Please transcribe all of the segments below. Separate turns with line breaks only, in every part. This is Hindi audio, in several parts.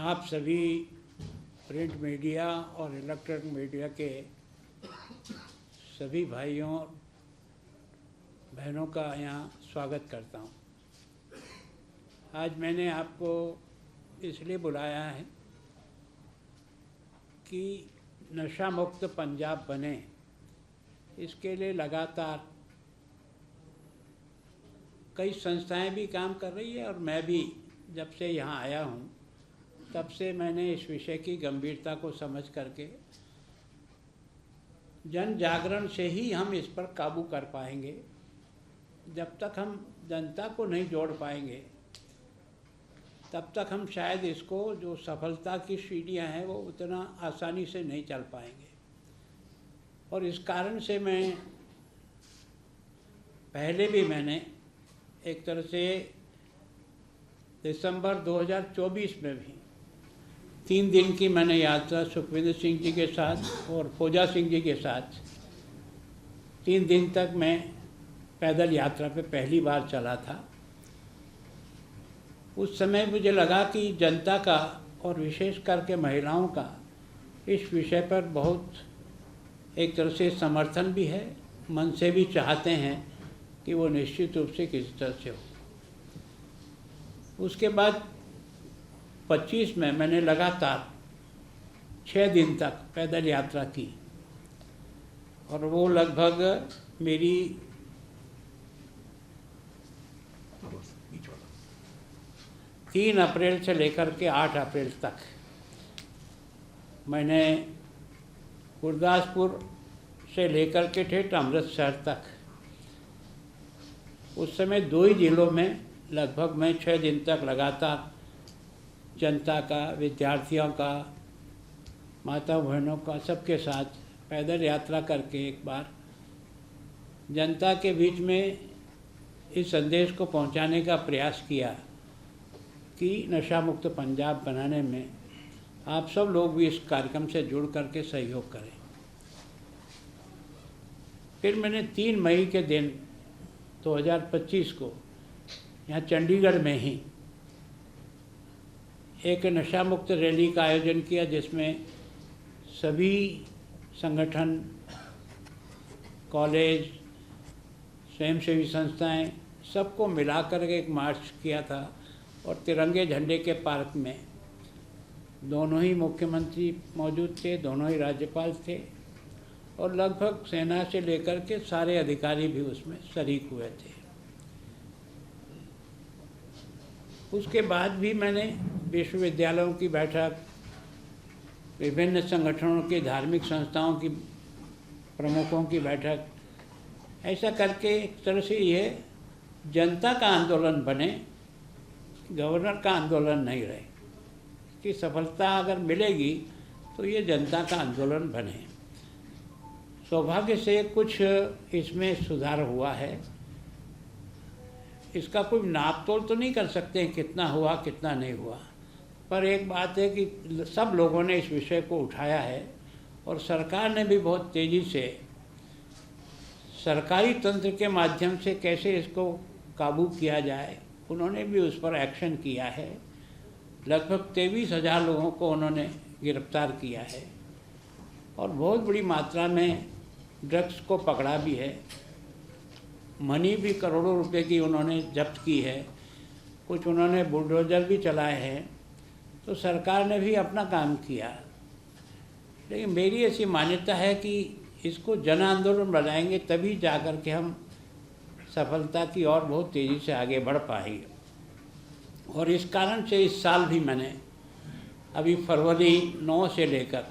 आप सभी प्रिंट मीडिया और इलेक्ट्रॉनिक मीडिया के सभी भाइयों और बहनों का यहाँ स्वागत करता हूँ। आज मैंने आपको इसलिए बुलाया है कि नशा मुक्त पंजाब बने, इसके लिए लगातार कई संस्थाएं भी काम कर रही है और मैं भी जब से यहाँ आया हूँ तब से मैंने इस विषय की गंभीरता को समझ करके जन जागरण से ही हम इस पर काबू कर पाएंगे। जब तक हम जनता को नहीं जोड़ पाएंगे तब तक हम शायद इसको जो सफलता की सीढ़ियाँ हैं वो उतना आसानी से नहीं चल पाएंगे। और इस कारण से मैं पहले भी मैंने एक तरह से दिसंबर 2024 में भी 3 दिन की मैंने यात्रा सुखविंदर सिंह जी के साथ और फौजा सिंह जी के साथ 3 दिन तक मैं पैदल यात्रा पे पहली बार चला था। उस समय मुझे लगा कि जनता का और विशेष करके महिलाओं का इस विषय पर बहुत एक तरह से समर्थन भी है, मन से भी चाहते हैं कि वो निश्चित रूप से किसी तरह से हो। उसके बाद 25 में मैंने लगातार 6 दिन तक पैदल यात्रा की और वो लगभग मेरी 3 अप्रैल से लेकर के 8 अप्रैल तक मैंने गुरदासपुर से लेकर के ठेठ अमृतसर तक, उस समय 2 ही जिलों में लगभग मैं 6 दिन तक लगातार जनता का, विद्यार्थियों का, माता बहनों का, सबके साथ पैदल यात्रा करके एक बार जनता के बीच में इस संदेश को पहुंचाने का प्रयास किया कि नशा मुक्त पंजाब बनाने में आप सब लोग भी इस कार्यक्रम से जुड़ करके सहयोग करें। फिर मैंने 3 मई के दिन 2025 को यहाँ चंडीगढ़ में ही एक नशा मुक्त रैली का आयोजन किया, जिसमें सभी संगठन, कॉलेज, स्वयंसेवी संस्थाएं सबको मिलाकर एक मार्च किया था और तिरंगे झंडे के पार्क में दोनों ही मुख्यमंत्री मौजूद थे, दोनों ही राज्यपाल थे और लगभग सेना से लेकर के सारे अधिकारी भी उसमें शरीक हुए थे। उसके बाद भी मैंने विश्वविद्यालयों की बैठक, विभिन्न संगठनों की, धार्मिक संस्थाओं की प्रमुखों की बैठक, ऐसा करके एक तरह से ये जनता का आंदोलन बने, गवर्नर का आंदोलन नहीं रहे। कि सफलता अगर मिलेगी तो ये जनता का आंदोलन बने। सौभाग्य से कुछ इसमें सुधार हुआ है। इसका कोई नाप तोल तो नहीं कर सकते हैं कितना हुआ कितना नहीं हुआ, पर एक बात है कि सब लोगों ने इस विषय को उठाया है और सरकार ने भी बहुत तेज़ी से सरकारी तंत्र के माध्यम से कैसे इसको काबू किया जाए, उन्होंने भी उस पर एक्शन किया है। लगभग 23,000 लोगों को उन्होंने गिरफ्तार किया है और बहुत बड़ी मात्रा में ड्रग्स को पकड़ा भी है। मनी भी करोड़ों रुपए की उन्होंने जब्त की है, कुछ उन्होंने बुलडोजर भी चलाए हैं। तो सरकार ने भी अपना काम किया, लेकिन मेरी ऐसी मान्यता है कि इसको जन आंदोलन बनाएंगे तभी जाकर के हम सफलता की और बहुत तेज़ी से आगे बढ़ पाएंगे। और इस कारण से इस साल भी मैंने अभी फरवरी 9 से लेकर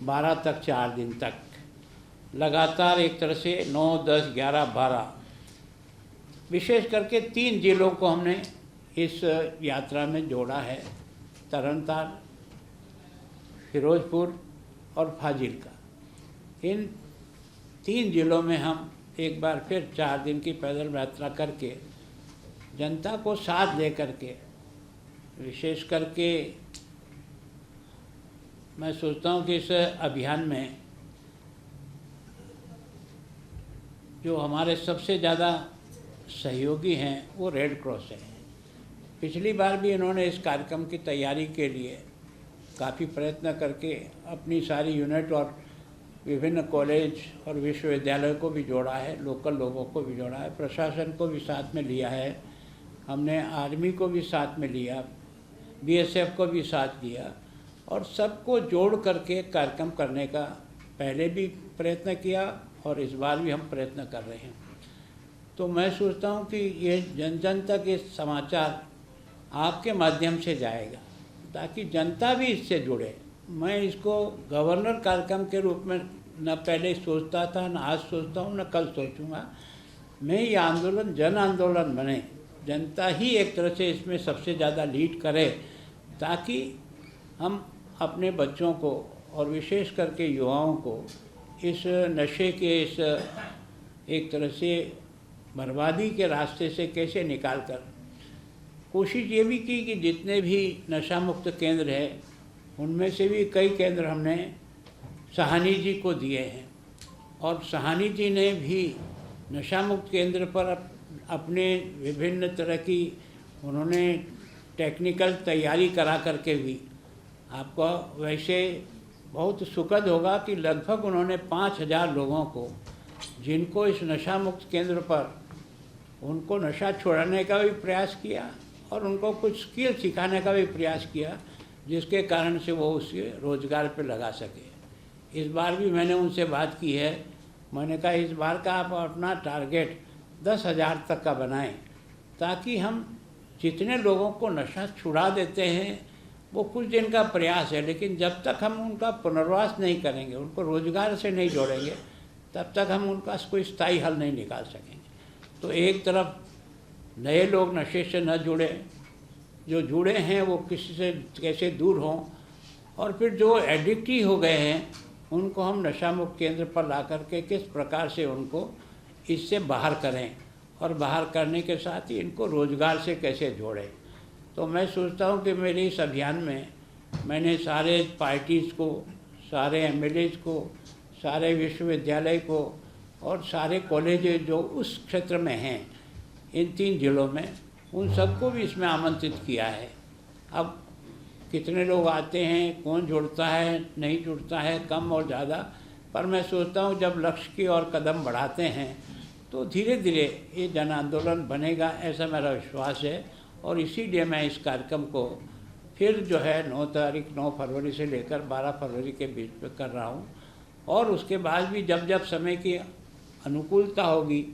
12 तक 4 दिन तक लगातार एक तरह से 9, 10, 11, 12 विशेष करके 3 जिलों को हमने इस यात्रा में जोड़ा है, तरनतार, फिरोजपुर और फाजिल्का। इन 3 जिलों में हम एक बार फिर 4 दिन की पैदल यात्रा करके जनता को साथ लेकर के, विशेष करके मैं सोचता हूँ कि इस अभियान में जो हमारे सबसे ज़्यादा सहयोगी हैं वो रेड क्रॉस है। पिछली बार भी इन्होंने इस कार्यक्रम की तैयारी के लिए काफ़ी प्रयत्न करके अपनी सारी यूनिट और विभिन्न कॉलेज और विश्वविद्यालयों को भी जोड़ा है, लोकल लोगों को भी जोड़ा है, प्रशासन को भी साथ में लिया है, हमने आर्मी को भी साथ में लिया, बीएसएफ को भी साथ लिया और सबको जोड़ करके कार्यक्रम करने का पहले भी प्रयत्न किया और इस बार भी हम प्रयत्न कर रहे हैं। तो मैं सोचता हूँ कि ये जन जन तक ये समाचार आपके माध्यम से जाएगा ताकि जनता भी इससे जुड़े। मैं इसको गवर्नर कार्यक्रम के रूप में न पहले सोचता था, न आज सोचता हूँ, न कल सोचूंगा। मैं ये आंदोलन जन आंदोलन बने, जनता ही एक तरह से इसमें सबसे ज़्यादा लीड करे ताकि हम अपने बच्चों को और विशेष करके युवाओं को इस नशे के इस एक तरह से बर्बादी के रास्ते से कैसे निकाल कर कोशिश ये भी की कि जितने भी नशा मुक्त केंद्र हैं उनमें से भी कई केंद्र हमने साहनी जी को दिए हैं और साहनी जी ने भी नशा मुक्त केंद्र पर अपने विभिन्न तरह की उन्होंने टेक्निकल तैयारी करा करके भी आपको वैसे बहुत सुखद होगा कि लगभग उन्होंने 5000 लोगों को जिनको इस नशा मुक्त केंद्र पर उनको नशा छुड़ाने का भी प्रयास किया और उनको कुछ स्किल सिखाने का भी प्रयास किया जिसके कारण से वो उसके रोज़गार पे लगा सके। इस बार भी मैंने उनसे बात की है, मैंने कहा इस बार का आप अपना टारगेट 10,000 तक का बनाएं ताकि हम जितने लोगों को नशा छुड़ा देते हैं वो कुछ दिन का प्रयास है, लेकिन जब तक हम उनका पुनर्वास नहीं करेंगे, उनको रोज़गार से नहीं जोड़ेंगे, तब तक हम उनका कोई स्थायी हल नहीं निकाल सकेंगे। तो एक तरफ नए लोग नशे से न जुड़े, जो जुड़े हैं वो किसी से कैसे दूर हों, और फिर जो एडिक्ट ही हो गए हैं उनको हम नशा मुक्त केंद्र पर ला करके किस प्रकार से उनको इससे बाहर करें और बाहर करने के साथ ही इनको रोज़गार से कैसे जोड़ें। तो मैं सोचता हूँ कि मेरे इस अभियान में मैंने सारे पार्टीज़ को, सारे एमएलएज को, सारे विश्वविद्यालय को और सारे कॉलेज जो उस क्षेत्र में हैं इन 3 जिलों में, उन सबको भी इसमें आमंत्रित किया है। अब कितने लोग आते हैं, कौन जुड़ता है, नहीं जुड़ता है, कम और ज़्यादा, पर मैं सोचता हूँ जब लक्ष्य की ओर कदम बढ़ाते हैं तो धीरे धीरे ये जन आंदोलन बनेगा, ऐसा मेरा विश्वास है। और इसीलिए मैं इस कार्यक्रम को फिर जो है 9 फरवरी से लेकर 12 फरवरी के बीच में कर रहा हूँ और उसके बाद भी जब जब समय की अनुकूलता होगी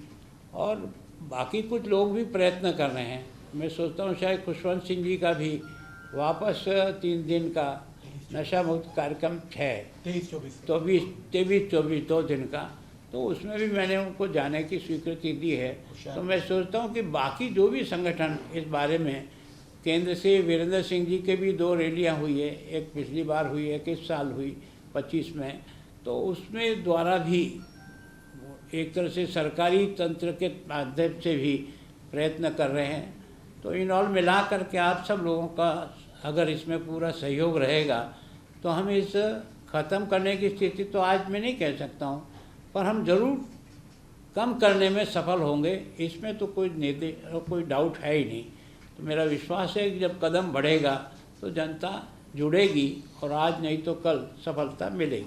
और बाकी कुछ लोग भी प्रयत्न कर रहे हैं, मैं सोचता हूँ शायद खुशवंत सिंह जी का भी वापस 3 दिन का नशा मुक्त कार्यक्रम है 23-24 2 दिन का, तो उसमें भी मैंने उनको जाने की स्वीकृति दी है। तो मैं सोचता हूँ कि बाकी जो भी संगठन इस बारे में, केंद्र से वीरेंद्र सिंह जी के भी 2 रैलियाँ हुई है, एक पिछली बार हुई, एक इस साल हुई 25 में, तो उसमें द्वारा भी एक तरह से सरकारी तंत्र के माध्यम से भी प्रयत्न कर रहे हैं। तो इन ऑल मिला करके आप सब लोगों का अगर इसमें पूरा सहयोग रहेगा तो हम इस ख़त्म करने की स्थिति तो आज मैं नहीं कह सकता हूँ, पर हम ज़रूर कम करने में सफल होंगे, इसमें तो कोई डाउट है ही नहीं। तो मेरा विश्वास है कि जब कदम बढ़ेगा तो जनता जुड़ेगी और आज नहीं तो कल सफलता मिलेगी।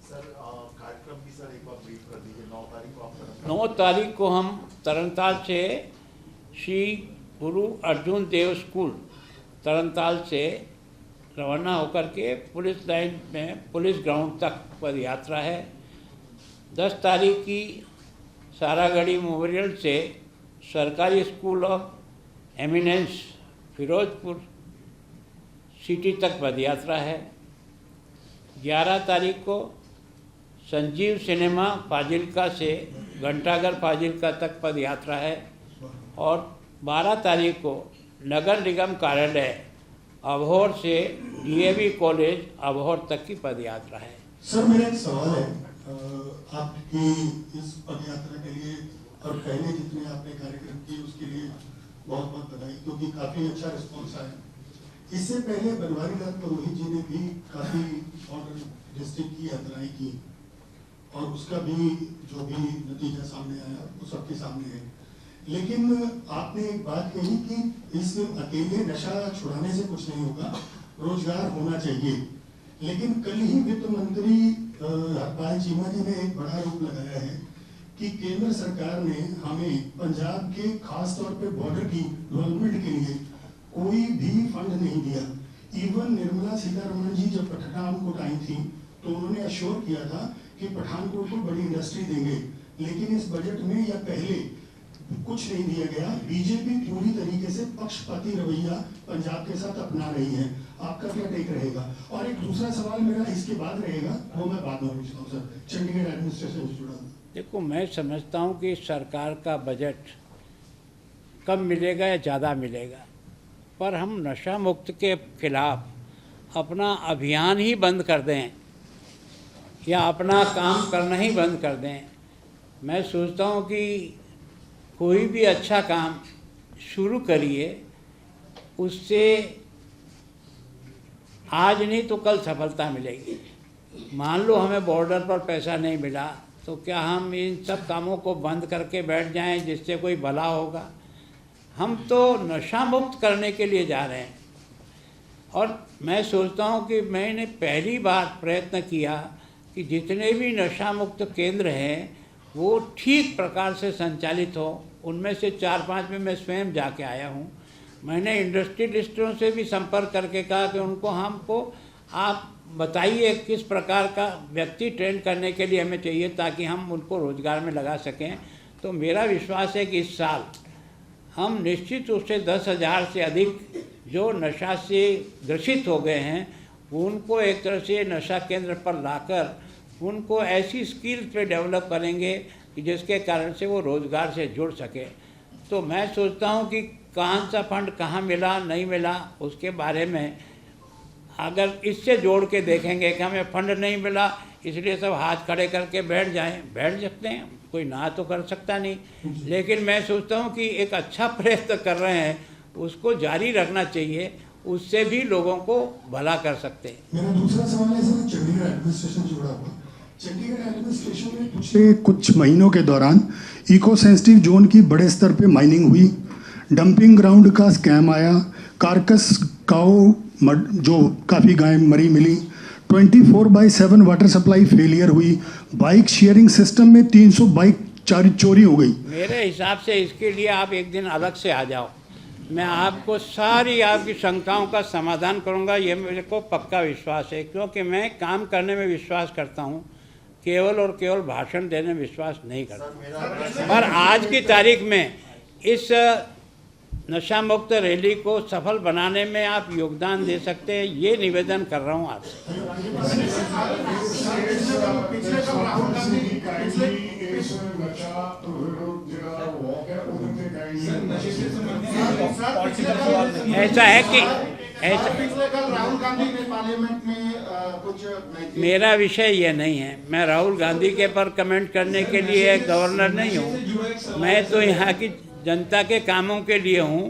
सर कार्यक्रम की सर एक बार ब्रीफ कर दीजिए। 9 तारीख को
9 तारीख को हम तरनताल से श्री गुरु अर्जुन देव स्कूल तरनताल से रवाना होकर के पुलिस लाइन में पुलिस ग्राउंड तक पद यात्रा है। 10 तारीख की सारागढ़ी मेमोरियल से सरकारी school of eminence Firozpur city तक पद यात्रा है। 11 तारीख को संजीव सिनेमा फाजिल्का से घंटाघर फाजिल्का तक पद यात्रा है और 12 तारीख को नगर निगम कार्यालय अबोहर से डीएवी कॉलेज अबोहर तक की पद यात्रा है।
सर मेरा एक सवाल है, आपकी इस पद यात्रा के लिए और पहले जितने आपने कार्यक्रम किए उसके लिए बहुत बहुत बधाई, क्योंकि काफी अच्छा रिस्पॉन्स आया। इससे पहले बनवारी लाल पुरोहित जी ने भी काफी और डिस्ट्रिक्ट की यात्राएं की और उसका भी जो भी नतीजा सामने आया वो सबके सामने है। लेकिन आपने एक बात कही कि इस अकेले नशा छुड़ाने से कुछ नहीं होगा, रोजगार होना चाहिए। लेकिन कल ही वित्त मंत्री हरपाल चीमा जी ने एक बड़ा आरोप लगाया है कि केंद्र सरकार ने हमें पंजाब के खास तौर पे बॉर्डर की डेवलपमेंट के लिए कोई भी फंड नहीं दिया। इवन निर्मला सीतारमण जी जब पठानकोट आई थी तो उन्होंने अश्योर किया था कि पठानकोट को बड़ी इंडस्ट्री देंगे, लेकिन इस बजट में या पहले कुछ नहीं दिया गया। बीजेपी पूरी तरीके से पक्षपाती रवैया पंजाब के साथ अपना रही है। आपका क्या टेक रहेगा? और एक दूसरा सवाल मेरा इसके बाद रहेगा, वो मैं बाद में पूछता हूँ सर, चंडीगढ़ एडमिनिस्ट्रेशन से जुड़ा।
देखो, मैं समझता हूँ कि सरकार का बजट कम मिलेगा या ज़्यादा मिलेगा, पर हम नशा मुक्त के खिलाफ अपना अभियान ही बंद कर दें या अपना काम करना ही बंद कर दें। मैं सोचता हूँ कि कोई भी अच्छा काम शुरू करिए, उससे आज नहीं तो कल सफलता मिलेगी। मान लो हमें बॉर्डर पर पैसा नहीं मिला तो क्या हम इन सब कामों को बंद करके बैठ जाएं जिससे कोई भला होगा? हम तो नशा मुक्त करने के लिए जा रहे हैं। और मैं सोचता हूं कि मैंने पहली बार प्रयत्न किया कि जितने भी नशा मुक्त केंद्र हैं वो ठीक प्रकार से संचालित हो। उनमें से 4-5 में मैं स्वयं जाके आया हूं। मैंने इंडस्ट्रियलिस्टों से भी संपर्क करके कहा कि हमको आप बताइए किस प्रकार का व्यक्ति ट्रेन करने के लिए हमें चाहिए ताकि हम उनको रोजगार में लगा सकें। तो मेरा विश्वास है कि इस साल हम निश्चित रूप से 10,000 से अधिक जो नशा से ग्रसित हो गए हैं उनको एक तरह से नशा केंद्र पर लाकर उनको ऐसी स्किल पे डेवलप करेंगे कि जिसके कारण से वो रोज़गार से जुड़ सके। तो मैं सोचता हूँ कि कौन सा फंड कहाँ मिला नहीं मिला उसके बारे में अगर इससे जोड़ के देखेंगे कि हमें फंड नहीं मिला इसलिए सब हाथ खड़े करके बैठ सकते हैं, कोई ना तो कर सकता नहीं। लेकिन मैं सोचता हूँ कि एक अच्छा प्रयत्न कर रहे हैं उसको जारी रखना चाहिए, उससे भी लोगों को भला कर सकते हैं।
मेरा दूसरा सवाल है सर, चंडीगढ़ एडमिनिस्ट्रेशन से जुड़ा हुआ। चंडीगढ़ एडमिनिस्ट्रेशन में पिछले कुछ महीनों के दौरान इको सेंसिटिव जोन की बड़े स्तर पे माइनिंग हुई, डंपिंग ग्राउंड का स्कैम आया, कारकस काओ जो काफ़ी गाय मरी मिली, 24/7 वाटर सप्लाई फेलियर हुई, बाइक शेयरिंग सिस्टम में 300 बाइक चोरी हो गई।
मेरे हिसाब से इसके लिए आप एक दिन अलग से आ जाओ, मैं आपको सारी आपकी शंकाओं का समाधान करूंगा। ये मेरे को पक्का विश्वास है क्योंकि मैं काम करने में विश्वास करता हूं, केवल और केवल भाषण देने में विश्वास नहीं करता। पर आज की तारीख में इस नशा मुक्त रैली को सफल बनाने में आप योगदान दे सकते हैं, ये निवेदन कर रहा हूं आपसे। ऐसा है कि
राहुल गांधी ने पार्लियामेंट में कुछ
मेरा विषय ये नहीं है, मैं राहुल गांधी के पर कमेंट करने के लिए गवर्नर नहीं हूँ। मैं तो यहाँ की जनता के कामों के लिए हूँ।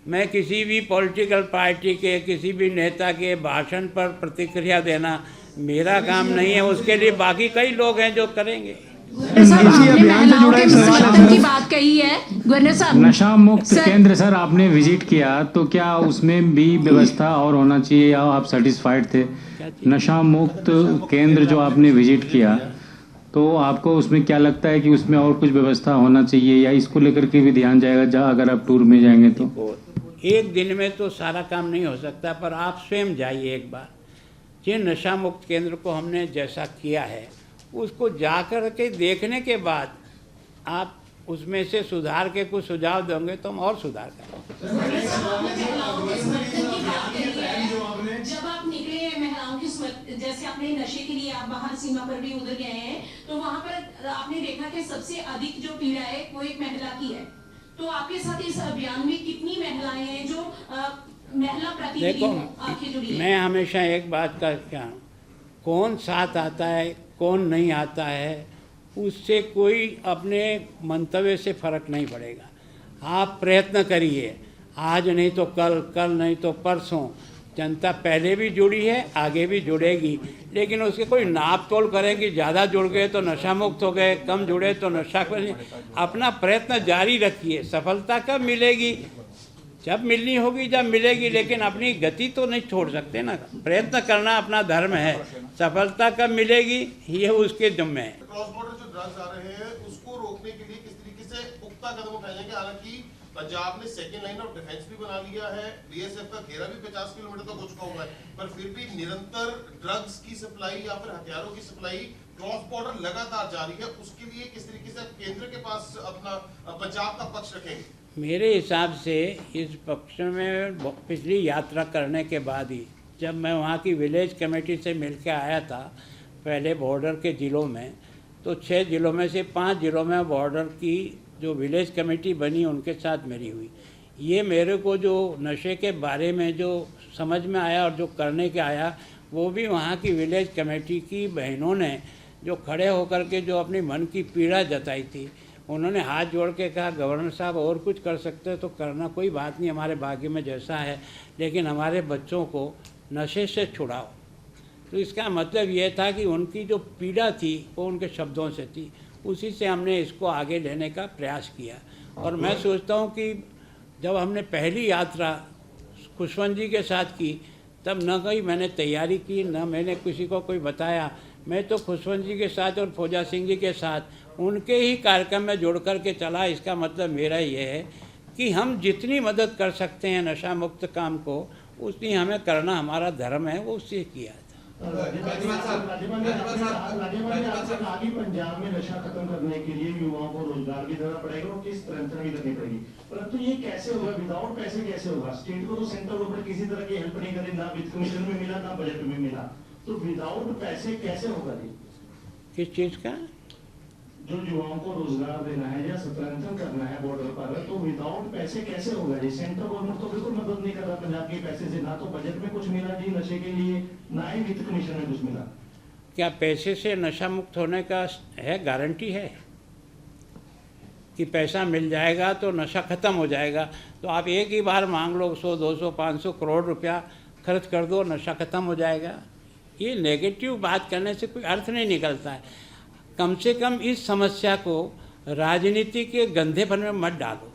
मैं किसी भी पॉलिटिकल पार्टी के किसी भी नेता के भाषण पर प्रतिक्रिया देना मेरा काम नहीं है, उसके लिए बाकी कई लोग हैं जो करेंगे।
की बात कही है गवर्नर साहब,
नशा मुक्त केंद्र सर आपने विजिट किया तो क्या उसमें भी व्यवस्था और होना चाहिए या आप सेटिस्फाइड थे? नशा मुक्त केंद्र जो आपने विजिट किया तो आपको उसमें क्या लगता है कि उसमें और कुछ व्यवस्था होना चाहिए या इसको लेकर के भी ध्यान जाएगा जहाँ अगर आप टूर में जाएंगे तो?
एक दिन में तो सारा काम नहीं हो सकता, पर आप स्वयं जाइए एक बार। जिन नशा मुक्त केंद्र को हमने जैसा किया है उसको जाकर के देखने के बाद आप उसमें से सुधार के कुछ सुझाव देंगे तो हम और सुधार करेंगे।
जब आप निकले महिलाओं की जैसे आपने नशे के लिए आप बाहर सीमा पर भी उधर गए हैं तो वहां पर आपने देखा कि सबसे अधिक जो पीड़ा है वो एक महिला की है। तो आपके साथ इस अभियान में कितनी महिलाएं हैं जो महिला प्रतिनिधि आपकी जुड़ी है?
मैं हमेशा एक बात का क्या, कौन साथ आता है कौन नहीं आता है उससे कोई अपने मंतव्य से फर्क नहीं पड़ेगा। आप प्रयत्न करिए, आज नहीं तो कल, कल नहीं तो परसों, जनता पहले भी जुड़ी है, आगे भी जुड़ेगी, लेकिन उसके कोई नाप तोल करेंगे, ज़्यादा जुड़ गए तो नशा मुक्त हो गए, कम जुड़े तो नशा। अपना प्रयत्न जारी रखिए। सफलता कब मिलेगी? जब मिलनी होगी, जब मिलेगी, लेकिन अपनी गति तो नहीं छोड़ सकते ना। प्रयत्न करना अपना धर्म है। सफलता कब मिलेगी ये उसके जिम्मे है।
क्रॉस बॉर्डर जो ड्रग्स आ रहे हैं उसको रोकने के लिए किस तरीके से पुख्ता कदम उठाए जाएंगे? हालांकि पंजाब ने सेकेंड लाइन ऑफ डिफेंस भी बना लिया है, बीएसएफ का घेरा भी 50 किलोमीटर तक हो चुका हुआ है, पर फिर भी निरंतर ड्रग्स की सप्लाई या फिर हथियारों की सप्लाई क्रॉस बॉर्डर लगातार जारी है। उसके लिए किस तरीके से केंद्र के पास अपना पंजाब का पक्ष रखेंगे?
मेरे हिसाब से इस पक्ष में पिछली यात्रा करने के बाद ही, जब मैं वहाँ की विलेज कमेटी से मिल के आया था पहले बॉर्डर के ज़िलों में, तो 6 ज़िलों में से 5 ज़िलों में बॉर्डर की जो विलेज कमेटी बनी उनके साथ मेरी हुई। ये मेरे को जो नशे के बारे में जो समझ में आया और जो करने के आया, वो भी वहाँ की विलेज कमेटी की बहनों ने जो खड़े होकर के जो अपनी मन की पीड़ा जताई थी, उन्होंने हाथ जोड़ के कहा, गवर्नर साहब और कुछ कर सकते हैं तो करना, कोई बात नहीं, हमारे भाग्य में जैसा है, लेकिन हमारे बच्चों को नशे से छुड़ाओ। तो इसका मतलब ये था कि उनकी जो पीड़ा थी वो उनके शब्दों से थी, उसी से हमने इसको आगे लेने का प्रयास किया। और मैं सोचता हूँ कि जब हमने पहली यात्रा खुशवंत जी के साथ की, तब न कहीं मैंने तैयारी की, न मैंने किसी को कोई बताया। मैं तो खुशवंत जी के साथ और फौजा सिंह जी के साथ उनके ही कार्यक्रम में जुड़ कर के चला। इसका मतलब मेरा ये है कि हम जितनी मदद कर सकते हैं नशा मुक्त काम को, उतनी हमें करना हमारा धर्म है, वो उससे किया था।
आगे पंजाब में नशा खत्म करने के लिए युवाओं को रोजगार भी देना पड़ेगा और किस तरह भी करनी पड़ेगी, परंतु ये कैसे होगा? विदाउट पैसे कैसे होगा? स्टेट को तो सेंट्रल गवर्नमेंट किसी तरह की हेल्प नहीं करे, ना वित्त कमीशन में मिला, ना बजट में मिला, तो विदाउट पैसे कैसे होगा जी?
किस चीज़ का?
जो युवाओं को रोजगार देना है या संरक्षण करना है बॉर्डर पर, तो विदाउट पैसे कैसे होगा जी? सेंट्रल गवर्नमेंट तो बिल्कुल मदद नहीं कर रहा पंजाब के पैसे से, ना तो बजट में कुछ मिला जी नशे के लिए, ना ही वित्त कमीशन में कुछ मिला।
क्या पैसे से नशा मुक्त होने का है गारंटी है कि पैसा मिल जाएगा तो नशा ख़त्म हो जाएगा? तो आप एक ही बार मांग लो 100, 200, 500 करोड़ रुपया खर्च कर दो, नशा ख़त्म हो जाएगा? ये नेगेटिव बात करने से कोई अर्थ नहीं निकलता है। कम से कम इस समस्या को राजनीति के गंधेपन में मत डालो,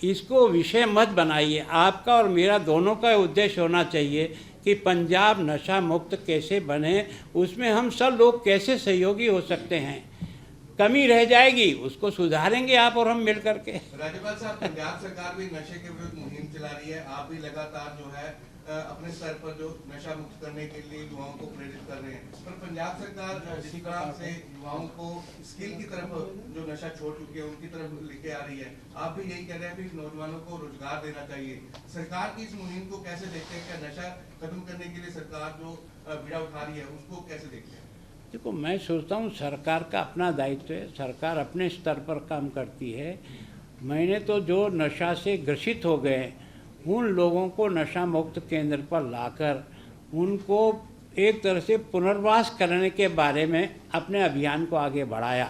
इसको विषय मत बनाइए। आपका और मेरा दोनों का उद्देश्य होना चाहिए कि पंजाब नशा मुक्त कैसे बने, उसमें हम सब लोग कैसे सहयोगी हो सकते हैं। कमी रह जाएगी, उसको सुधारेंगे आप और हम मिल करके।
राज्यपाल साहब, पंजाब सरकार भी नशे के विरुद्ध मुहिम चला रही है, आप भी लगातार जो है अपने स्तर पर जो नशा मुक्त करने के लिए युवाओं को प्रेरित कर रहे हैं, पर पंजाब सरकार जिस तरह से युवाओं को स्किल की तरफ, जो नशा छोड़ चुके हैं उनकी तरफ लेके आ रही है, आप भी यही कह रहे हैं कि नौजवानों को रोजगार देना चाहिए। सरकार की इस मुहिम को कैसे देखते हैं? क्या नशा खत्म करने के लिए सरकार जो बीड़ा उठा रही है उसको कैसे देखते हैं?
देखो, मैं सोचता हूँ सरकार का अपना दायित्व है, सरकार अपने स्तर पर काम करती है। मैंने तो जो नशा से ग्रसित हो गए उन लोगों को नशा मुक्त केंद्र पर लाकर उनको एक तरह से पुनर्वास करने के बारे में अपने अभियान को आगे बढ़ाया।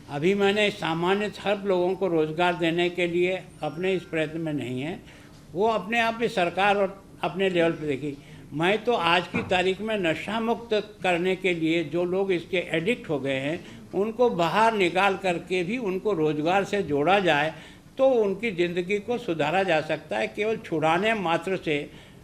अभी मैंने सामान्य हर लोगों को रोज़गार देने के लिए अपने इस प्रयत्न में नहीं है, वो अपने आप में सरकार और अपने लेवल पर देखी। मैं तो आज की तारीख में नशा मुक्त करने के लिए जो लोग इसके एडिक्ट हो गए हैं उनको बाहर निकाल करके भी उनको रोज़गार से जोड़ा जाए तो उनकी ज़िंदगी को सुधारा जा सकता है। केवल छुड़ाने मात्र से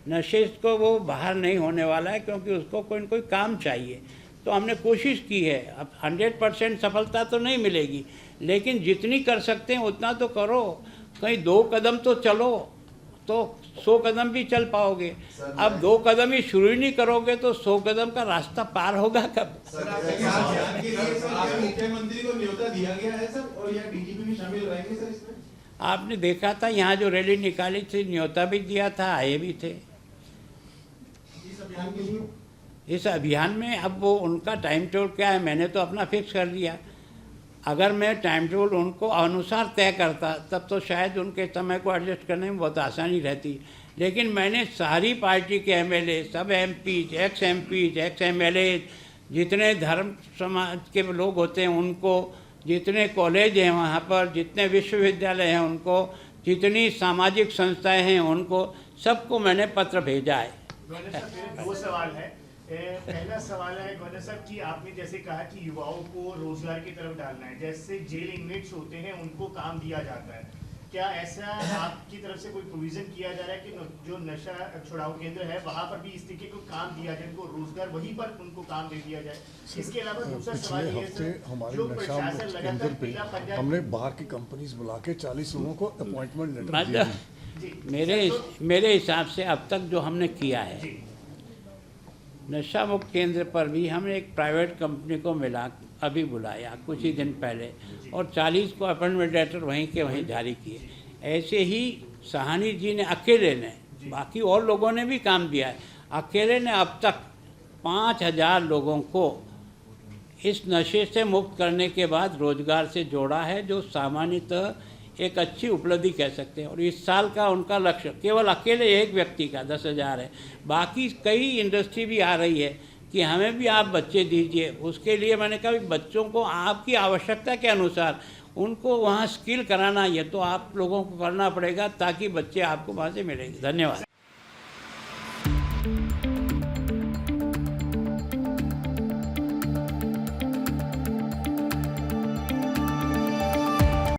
नशे को वो बाहर नहीं होने वाला है, क्योंकि उसको कोई न कोई काम चाहिए। तो हमने कोशिश की है। अब 100% सफलता तो नहीं मिलेगी, लेकिन जितनी कर सकते हैं उतना तो करो। कहीं 2 कदम तो चलो तो 100 कदम भी चल पाओगे। अब 2 कदम ही शुरू ही नहीं करोगे तो 100 कदम का रास्ता पार होगा कब?
मुख्यमंत्री को न्योता दिया गया है सर, और यह डीजीपी भी शामिल रहेंगे सर इसमें?
आपने देखा था यहाँ जो रैली निकाली थी, न्योता भी दिया था, आए भी थे
इस अभियान के लिए।
इस अभियान में। अब वो उनका टाइम टेबल क्या है, मैंने तो अपना फिक्स कर दिया। अगर मैं टाइम टेबल उनको अनुसार तय करता तब तो शायद उनके समय को एडजस्ट करने में बहुत आसानी रहती, लेकिन मैंने सारी पार्टी के एमएलए, सब MPs, x MPs, ex MLA, जितने धर्म समाज के लोग होते हैं उनको, जितने कॉलेज हैं वहाँ पर, जितने विश्वविद्यालय हैं उनको, जितनी सामाजिक संस्थाएं हैं उनको, सबको मैंने पत्र भेजा है।
गवर्नर साहब मेरे दो सवाल है। पहला सवाल है गवर्नर साहब कि आपने जैसे कहा कि युवाओं को रोजगार की तरफ डालना है, जैसे जेल इनमेट्स होते हैं उनको काम दिया जाता है, क्या ऐसा आपकी तरफ से कोई प्रोविजन किया जा रहा है कि जो नशा छुड़ाऊ केंद्र है वहाँ पर भी इस तरीके को काम दिया जाए, उनको रोजगार वहीं पर उनको काम दे दिया जाए? इसके अलावा दूसरा सवाल ये है
हमारे
जो
नशा
प्रशासन
मुक्त
लगातार
केंद्र पे
पीला पंजाब
हमने बाहर की कंपनीज बुला के 40 लोगों को अपॉइंटमेंट लेटर दिया है।
मतलब मेरे हिसाब से अब तक जो हमने किया है, नशा मुक्त केंद्र पर भी हमने एक प्राइवेट कंपनी को मिला अभी बुलाया कुछ ही दिन पहले, और 40 को अपॉइंटमेंट लेटर वहीं के वहीं जारी किए। ऐसे ही सहानी जी ने अकेले ने, बाकी और लोगों ने भी काम दिया है, अकेले ने अब तक 5000 लोगों को इस नशे से मुक्त करने के बाद रोजगार से जोड़ा है, जो सामान्यतः एक अच्छी उपलब्धि कह सकते हैं। और इस साल का उनका लक्ष्य केवल अकेले एक व्यक्ति का 10,000 है। बाकी कई इंडस्ट्री भी आ रही है कि हमें भी आप बच्चे दीजिए। उसके लिए मैंने कहा बच्चों को आपकी आवश्यकता के अनुसार उनको वहाँ स्किल कराना, ये तो आप लोगों को करना पड़ेगा ताकि बच्चे आपको वहाँ से मिलेंगे। धन्यवाद।